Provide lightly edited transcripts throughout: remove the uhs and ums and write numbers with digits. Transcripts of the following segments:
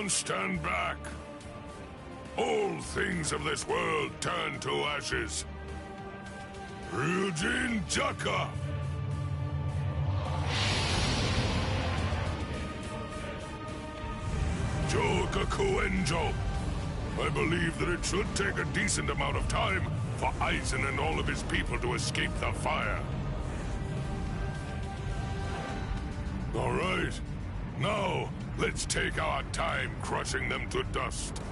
Everyone stand back. All things of this world turn to ashes. Ryujin Jaka! Jokaku Enjo! I believe that it should take a decent amount of time for Aizen and all of his people to escape the fire. All right. Now, let's take our time crushing them to dust.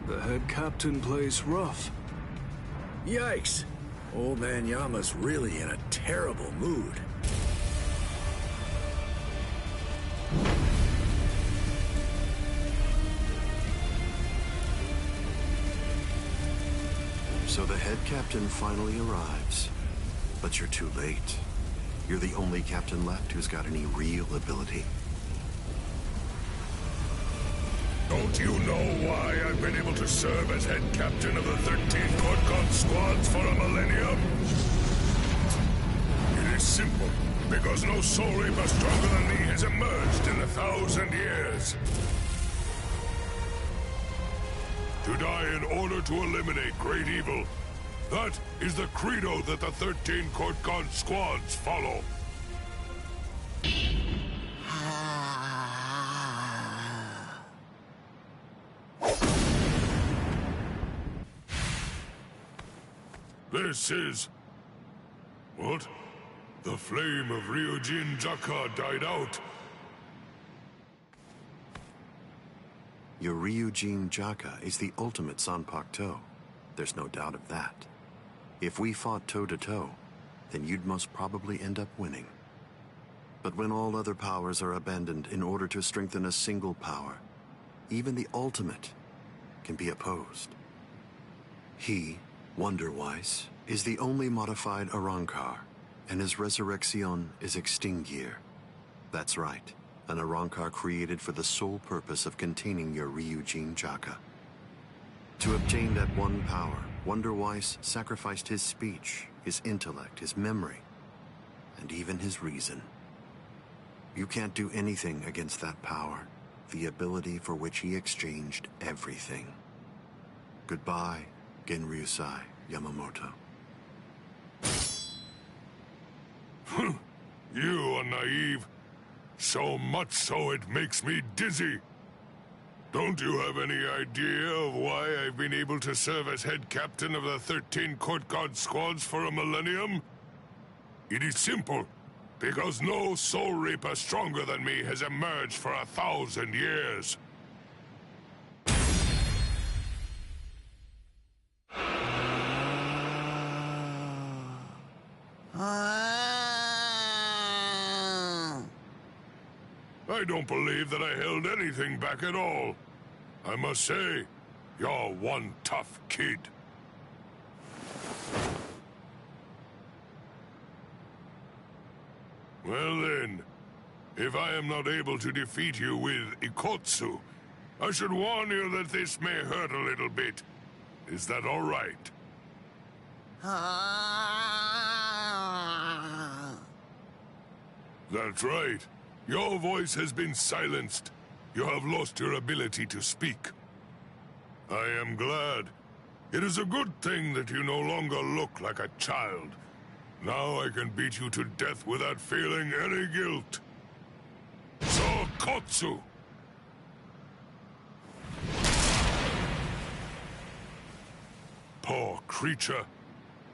The head captain plays rough. Yikes! Old man Yama's really in a terrible mood. So the head captain finally arrives. But you're too late. You're the only captain left who's got any real ability. Don't you know why I've been able to serve as head captain of the 13 Court Guard squads for a millennium? It is simple. Because no soul reaper stronger than me has emerged in 1,000 years. To die in order to eliminate great evil. That is the credo that the 13 Court Guard squads follow. This is... What? The flame of Ryujin Jaka died out. Your Ryujin Jaka is the ultimate Zanpakuto. There's no doubt of that. If we fought toe-to-toe, then you'd most probably end up winning. But when all other powers are abandoned in order to strengthen a single power, even the ultimate can be opposed. He, Wonder-Wise, is the only modified Arrancar, and his resurrection is Extinguir. That's right, an Arrancar created for the sole purpose of containing your Ryujin Jaka. To obtain that one power, Wonder-Wise sacrificed his speech, his intellect, his memory, and even his reason. You can't do anything against that power, the ability for which he exchanged everything. Goodbye, Genryusai Yamamoto. You are naive. So much so it makes me dizzy. Don't you have any idea of why I've been able to serve as head captain of the 13 Court Guard squads for a millennium? It is simple. Because no soul reaper stronger than me has emerged for 1,000 years. I don't believe that I held anything back at all. I must say, you're one tough kid. Well then, if I am not able to defeat you with Ikotsu, I should warn you that this may hurt a little bit. Is that all right? That's right. Your voice has been silenced. You have lost your ability to speak. I am glad. It is a good thing that you no longer look like a child. Now I can beat you to death without feeling any guilt. So, Kotsu! Poor creature.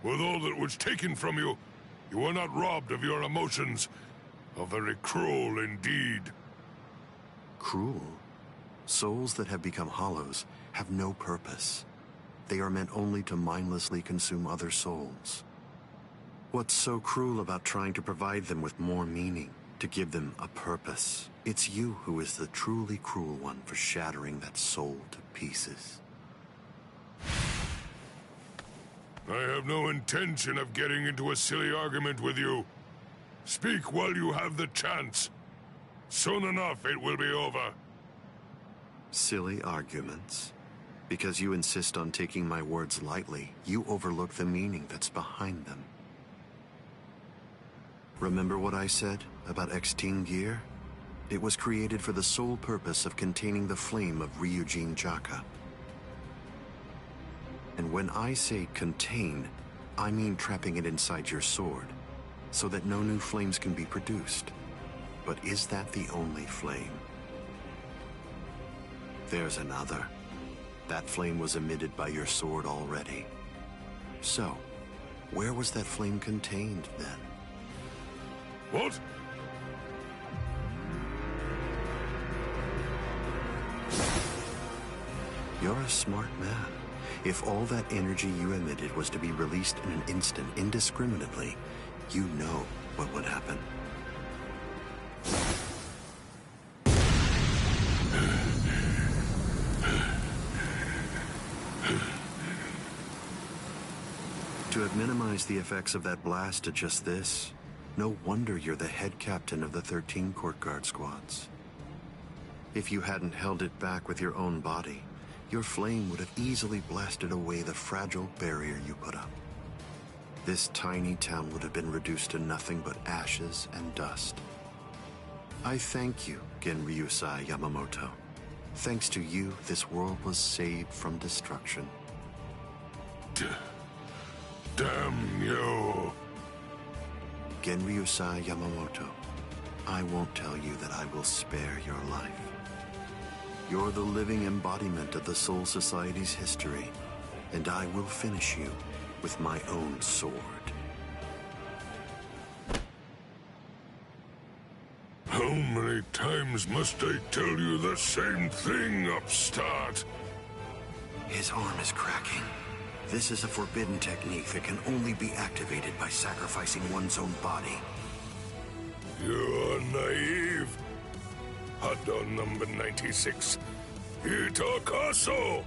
With all that was taken from you, you were not robbed of your emotions. How very cruel indeed. Cruel? Souls that have become hollows have no purpose. They are meant only to mindlessly consume other souls. What's so cruel about trying to provide them with more meaning, to give them a purpose? It's you who is the truly cruel one for shattering that soul to pieces. I have no intention of getting into a silly argument with you. Speak while you have the chance. Soon enough, it will be over. Silly arguments? Because you insist on taking my words lightly, you overlook the meaning that's behind them. Remember what I said about Extinguir? It was created for the sole purpose of containing the flame of Ryujin Jaka. And when I say contain, I mean trapping it inside your sword, so that no new flames can be produced. But is that the only flame? There's another. That flame was emitted by your sword already. So, where was that flame contained then? What? You're a smart man. If all that energy you emitted was to be released in an instant indiscriminately, you know what would happen. To have minimized the effects of that blast to just this, no wonder you're the head captain of the 13 Court Guard squads. If you hadn't held it back with your own body, your flame would have easily blasted away the fragile barrier you put up. This tiny town would have been reduced to nothing but ashes and dust. I thank you, Genryusai Yamamoto. Thanks to you, this world was saved from destruction. Damn you. Genryusai Yamamoto, I won't tell you that I will spare your life. You're the living embodiment of the Soul Society's history, and I will finish you with my own sword. How many times must I tell you the same thing, upstart? His arm is cracking. This is a forbidden technique that can only be activated by sacrificing one's own body. You're naive. Hot dog number 96. Itakaso!